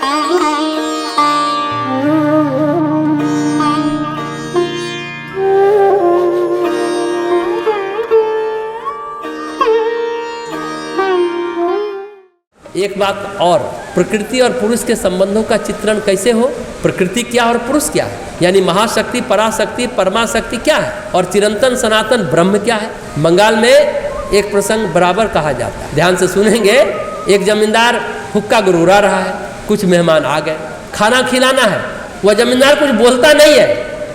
एक बात और, प्रकृति और पुरुष के संबंधों का चित्रण कैसे हो? प्रकृति क्या और पुरुष क्या है, यानी महाशक्ति, पराशक्ति, परमाशक्ति क्या है और चिरंतन सनातन ब्रह्म क्या है। बंगाल में एक प्रसंग बराबर कहा जाता है, ध्यान से सुनेंगे। एक जमींदार हुक्का गुरुरा रहा है, कुछ मेहमान आ गए, खाना खिलाना है। वह जमींदार कुछ बोलता नहीं है,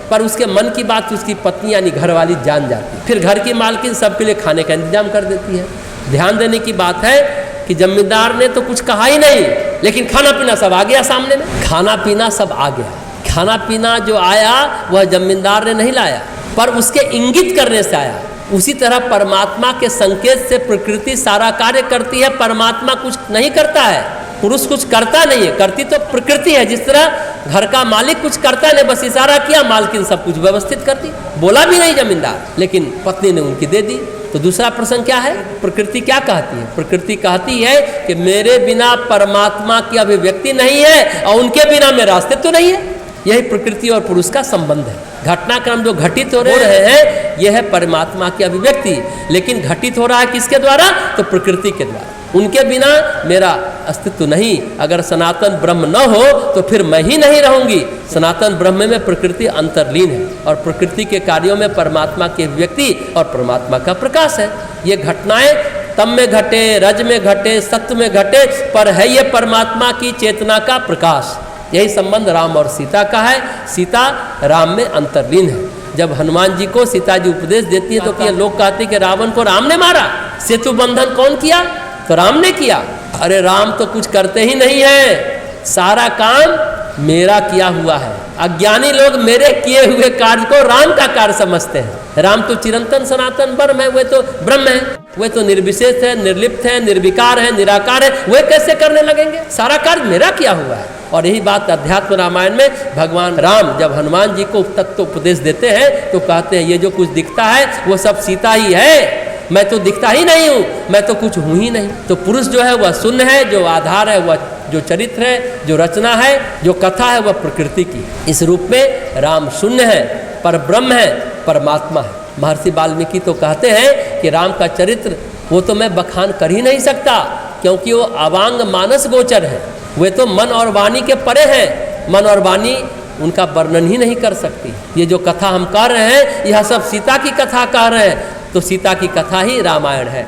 पर उसके मन की बात उसकी पत्नी यानी घरवाली जान जाती है। फिर घर की मालकिन सबके लिए खाने का इंतजाम कर देती है। ध्यान देने की बात है कि जमींदार ने तो कुछ कहा ही नहीं, लेकिन खाना पीना सब आ गया सामने में। खाना पीना सब आ गया। खाना पीना जो आया वह जमींदार ने नहीं लाया, पर उसके इंगित करने से आया। उसी तरह परमात्मा के संकेत से प्रकृति सारा कार्य करती है, परमात्मा कुछ नहीं करता है, पुरुष कुछ करता नहीं है, करती तो प्रकृति है। जिस तरह घर का मालिक कुछ करता नहीं, बस इशारा किया, मालकिन सब कुछ व्यवस्थित करती, बोला भी नहीं जमींदार, लेकिन पत्नी ने उनकी दे दी। तो दूसरा प्रश्न क्या है? प्रकृति क्या कहती है? प्रकृति कहती है कि मेरे बिना परमात्मा की अभिव्यक्ति नहीं है और उनके बिना मेरा अस्तित्व नहीं है। यही प्रकृति और पुरुष का संबंध है। घटनाक्रम जो घटित हो रहे हैं यह है परमात्मा की अभिव्यक्ति, लेकिन घटित हो रहा है किसके द्वारा? तो प्रकृति के द्वारा। उनके बिना मेरा अस्तित्व नहीं। अगर सनातन ब्रह्म न हो तो फिर मैं ही नहीं रहूंगी। सनातन ब्रह्म में प्रकृति अंतर्लीन है और प्रकृति के कार्यों में परमात्मा की अभिव्यक्ति और परमात्मा का प्रकाश है। ये घटनाएं तम में घटे, रज में घटे, सत्य में घटे, पर है ये परमात्मा की चेतना का प्रकाश। यही संबंध राम और सीता का है। सीता राम में अंतर्लीन है। जब हनुमान जी को सीता जी उपदेश देती है तो लोग कहते हैं कि रावण को राम ने मारा, सेतु बंधन कौन किया? तो राम ने किया। अरे राम तो कुछ करते ही नहीं है, सारा काम मेरा किया हुआ है। अज्ञानी लोग मेरे किए हुए कार्य को राम का कार्य समझते हैं। राम तो चिरंतन सनातन ब्रह्म है, वे तो ब्रह्म है, वे तो निर्विशेष है, निर्लिप्त है, निर्विकार है, निराकार है। वे कैसे करने लगेंगे? सारा कार्य मेरा किया हुआ है। और यही बात अध्यात्म रामायण में भगवान राम जब हनुमान जी को तत्व उपदेश देते हैं तो कहते हैं ये जो कुछ दिखता है वो सब सीता ही है, मैं तो दिखता ही नहीं हूँ, मैं तो कुछ हूँ ही नहीं। तो पुरुष जो है वह शून्य है, जो आधार है वह जो चरित्र है, जो रचना है, जो कथा है वह प्रकृति की। इस रूप में राम शून्य है, पर ब्रह्म है, परमात्मा है। महर्षि वाल्मीकि तो कहते हैं कि राम का चरित्र वो तो मैं बखान कर ही नहीं सकता, क्योंकि वो अवांग मानस गोचर है। वे तो मन और वाणी के परे हैं, मन और वाणी उनका वर्णन ही नहीं कर सकती। ये जो कथा हम कर रहे हैं यह सब सीता की कथा कह रहे हैं, तो सीता की कथा ही रामायण है।